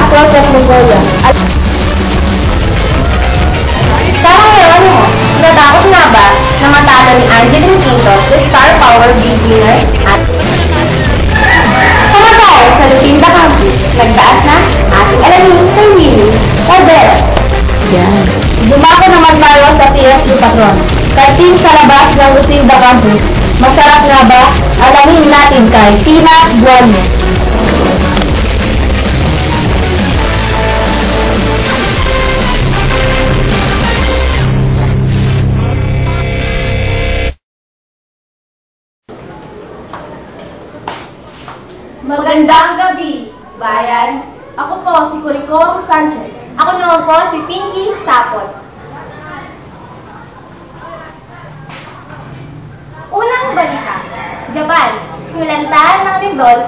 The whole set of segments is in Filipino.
Astros of Mongolia. Tara ngayon mo, natakot nga ba na matalo ni Angeline Quintos, the Star Power Big Winner at kamatay sa Lucinda Campus, nagdaas na ating alamin sa Willie Caldera. Yan. Dumako naman tayo sa TSU Patron. Kating sa labas ng Lucinda Campus, masarap nga ba? Alamin natin kay Tina Buano. Magandang gabi, bayan. Ako po si Curicom Sanchez. Ako naman po si Pinky Sapot. Unang balita, Japan, nilantaran ng lindol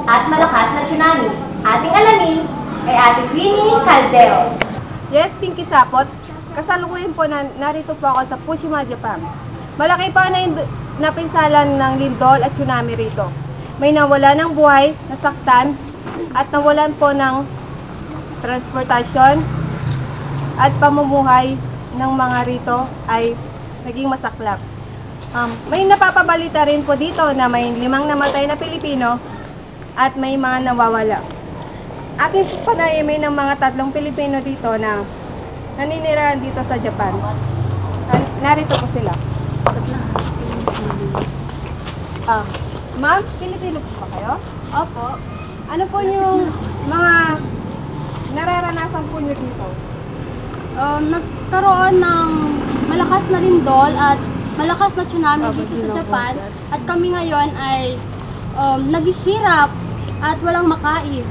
at malakas na tsunami. Ating alamin ay Ate Queenie Caldero. Yes, Pinky Sapot. Kasalukuyan po narito po ako sa Fukushima, Japan. Malaki pa na napinsalan ng lindol at tsunami rito. May nawala ng buhay, nasaktan, at nawalan po ng transportasyon at pamumuhay ng mga rito ay naging masaklap. May napapabalita rin po dito na may 5 namatay na Pilipino at may mga nawawala. Aking panay may ng mga 3 Pilipino dito na naninirahan dito sa Japan. Narito po sila. Ma'am, Pilipino po ba kayo? Opo. Ano po yung mga nararanasan po nyo dito? Nagkaroon ng malakas na lindol at malakas na tsunami dito sa Japan. At kami ngayon ay naghihirap at walang makain.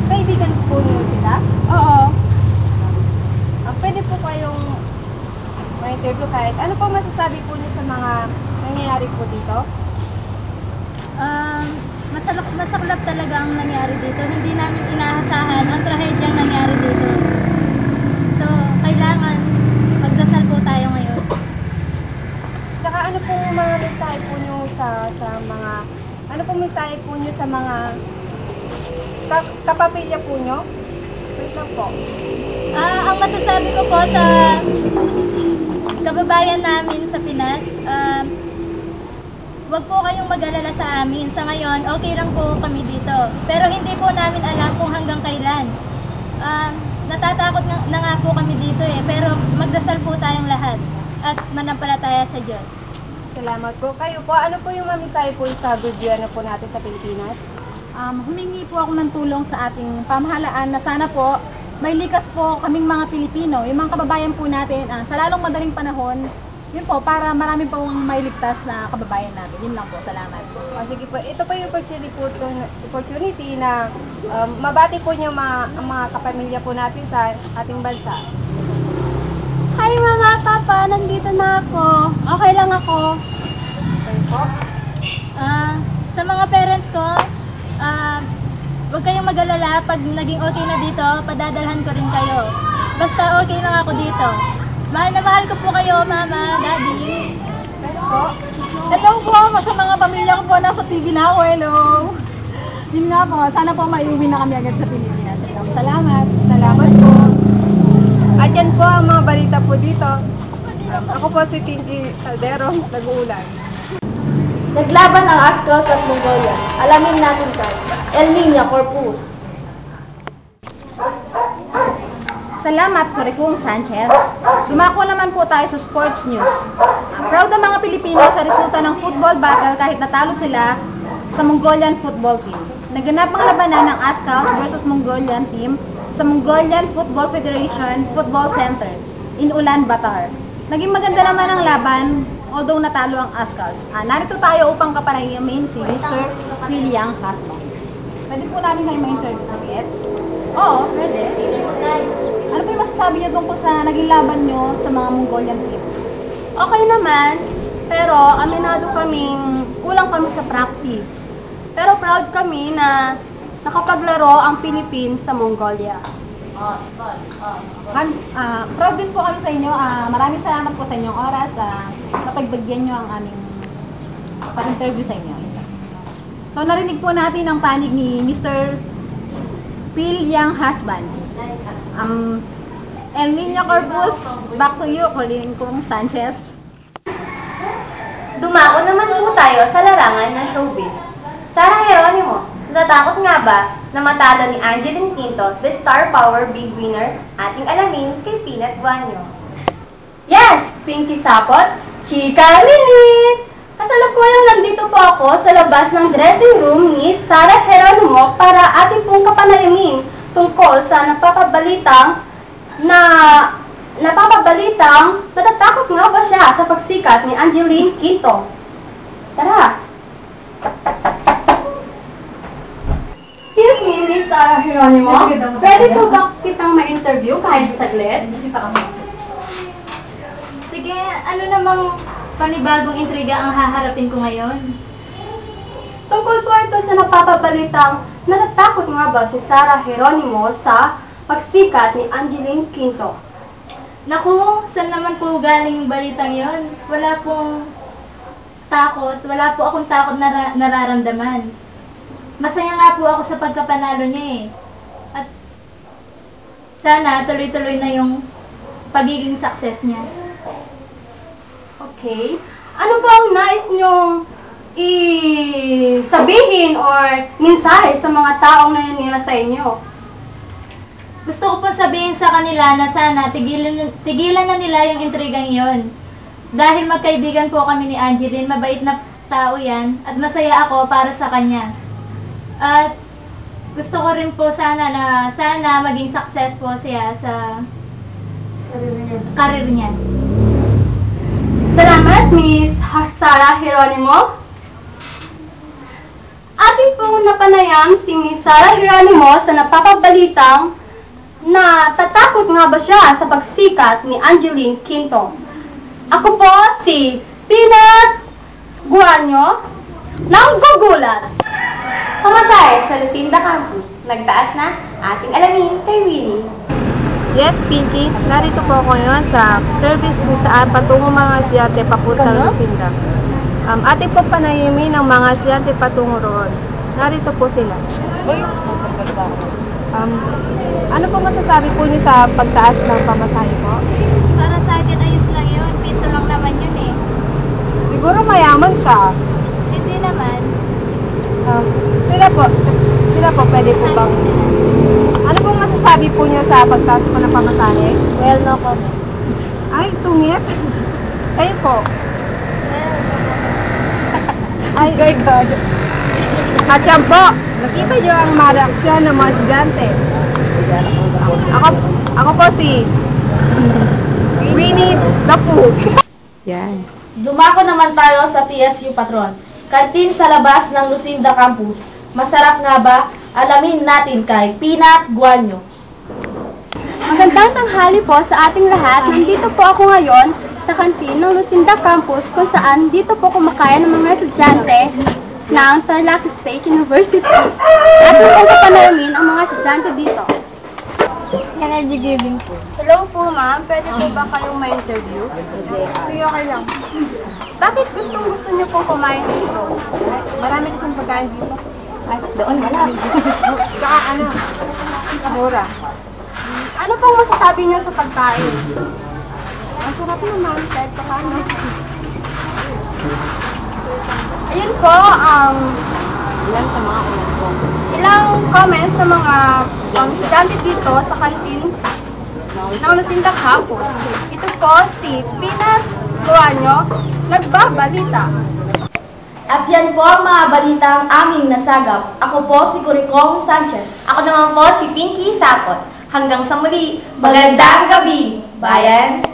Kaibigan po nyo sila? Oo. Pwede po kayong ma-interview kahit. Ano po masasabi po nyo sa mga nangyayari po dito? Masaklap talaga ang nangyari dito. Hindi namin inaasahan ang trahedyang nangyari dito. So, kailangan magdasal po tayo ngayon. Saka ano po mga mensahe po nyo sa mga sa mga kapamilya po nyo? Wait lang po. Ang masasabi ko po sa kababayan namin sa Pinas, wag po kayong mag-alala sa amin. Sa ngayon, okay lang po kami dito. Pero hindi po namin alam kung hanggang kailan. Natatakot na nga po kami dito pero magdasal po tayong lahat at manampalataya sa Diyos. Salamat po. Kayo po, ano po yung mamisay po sa gobyerno po natin sa Pilipinas? Humingi po ako ng tulong sa ating pamahalaan na sana po may likas po kaming mga Pilipino, yung mga kababayan po natin sa lalong madaling panahon, yun po, para marami pong may ligtas na kababayan natin. Yun lang po, salamat po. Sige po, ito po yung opportunity na mabati po niyo ang mga kapamilya po natin sa ating bansa. Hi mga papa, nandito na ako. Okay lang ako. Okay po. Sa mga parents ko, huwag kayong mag-alala. Pag naging okay na dito, padadalhan ko rin kayo. Basta okay lang ako dito. Mahal na mahal ko po kayo, mama, daddy. Hello po, sa mga pamilya ko po, nasa TV na ako, hello. Yun nga po, sana po maiuwi na kami agad sa Pilipinas. Salamat. Salamat po. At yan po ang mga balita po dito. Ako po si Pinky Caldero, nag-uulan. Naglaban ang Astros at Mongolia. Alamin natin kay El Niño Corpus. Salamat, Curicum Sanchez. Dumako naman po tayo sa sports news. Proud ang mga Pilipino sa resulta ng football battle kahit natalo sila sa Mongolian football team. Naganap ang labanan ng Ascals versus Mongolian team sa Mongolian Football Federation Football Center in Ulaanbaatar. Naging maganda naman ang laban, although natalo ang Ascals. Narito tayo upang kapanayamin si Mr. William Castro. Pwede po namin kayo ma-interview ulit? Oo, pwede. Ano po yung masasabi niyo tungkol sa naging laban niyo sa mga Mongolian team? Okay naman, pero aminado kaming kulang kami sa practice. Pero proud kami na nakapaglaro ang Philippines sa Mongolia. Proud din po kami sa inyo. Maraming salamat po sa inyong oras. Napagbigyan niyo ang aming pag-interview sa inyo. So, narinig po natin ang panig ni Mr. Phil Yang husband. El Nino Corpus, back to you, Colleen Kung Sanchez. Dumako naman po tayo sa larangan ng showbiz. Sarah Geronimo, natatakot nga ba na matalo ni Angeline Quinto, the Star Power Big Winner, ating alamin kay Peanut Guanyo? Yes! Pinky Sapot, Chika Linit! Kasalukuyan nandito po ako sa labas ng dressing room ni Sarah Geronimo para ating pong kapanayangin tungkol sa napapabalitang natatakot nga ba siya sa pagsikat ni Angeline Quinto? Tara! Excuse me, Miss Sarah Geronimo. Pwede po ba kitang ma-interview kahit saglit? Sige, ano namang panibagong intriga ang haharapin ko ngayon? Tungkol po ito sa napapabalitang natatakot nga ba si Sarah Geronimo sa pagsikat ni Angeline Quinto? Naku, saan naman po galing yung balitang yon? Wala pong takot, wala po akong takot na nararamdaman. Masaya nga po ako sa pagkapanalo niya eh. At sana tuloy-tuloy na yung pagiging success niya. Okay. Ano ba ang nais niyong sabihin or mensahe sa mga taong naniniwala sa inyo? Gusto ko po sabihin sa kanila na sana tigilan na nila yung intrigang yon. Dahil magkaibigan po kami ni Angeline, mabait na tao yan, at masaya ako para sa kanya. At gusto ko rin po sana maging successful siya sa career niya. Salamat, Miss Sarah Geronimo. Ating pong napanayam si Miss Sarah Geronimo sa napapabalitang na tatakot nga ba siya sa pagsikat ni Angeline Quinto. Ako po si Peanut Guanyo ng Gugulat. Pamatay sa Lucinda Campus. Nagtaas na ating alamin kay Winnie. Yes, Pinky. Narito po ako ngayon sa service kung saan patungo mga estudyante papunta sa Lucinda. Ating po panayimin ang mga estudyante patungo roon. Narito po sila. Ano po masasabi po niyo sa pagtaas ng pamasahe po? Para sa akin, ayos lang yun. Piso lang naman yun eh. Siguro mayaman ka. Hindi naman. Sila po, pwede po bang... Ano pong masasabi po niyo sa pagtaas po ng pamasahe? Well, no comment. Ay, sungit. Kayo po. Ay, God. Katsyan po, nakita niyo ang mga reaksyon ng mga estudyante. Ako po si Winnie the Pooh. Yan. Dumako naman tayo sa TSU Patron. Kantin sa labas ng Lucinda Campus. Masarap nga ba? Alamin natin kay Peanut Guanyo. Magandang tanghali po sa ating lahat. Nandito po ako ngayon sa kantin ng Lucinda Campus kung saan dito po kumakain ng mga estudyante ng Tarlac State University. At kung papanayangin ang mga estudyante dito. Energy giving po. Hello po ma'am, pwede po ba kayong ma-interview? Sige, okay lang. Bakit gusto niyo po kumain dito? Marami kasing pagkain dito. Ay, doon wala. Saka ano? Mura. Ano pong masasabi niyo sa pagkain? Ang sarap naman, kahit pa paano. Ayun po, Yan sa mga ulan ko. ilang comments sa mga estudyante dito sa kantin ng Lucinda Campus. Ito po si Peanut Guanyo, nagbabalita. At yan po ang mga balitang aming nasagap. Ako po si Curicong Sanchez. Ako naman po si Pinky Sapot. Hanggang sa muli, magandang gabi, bayan!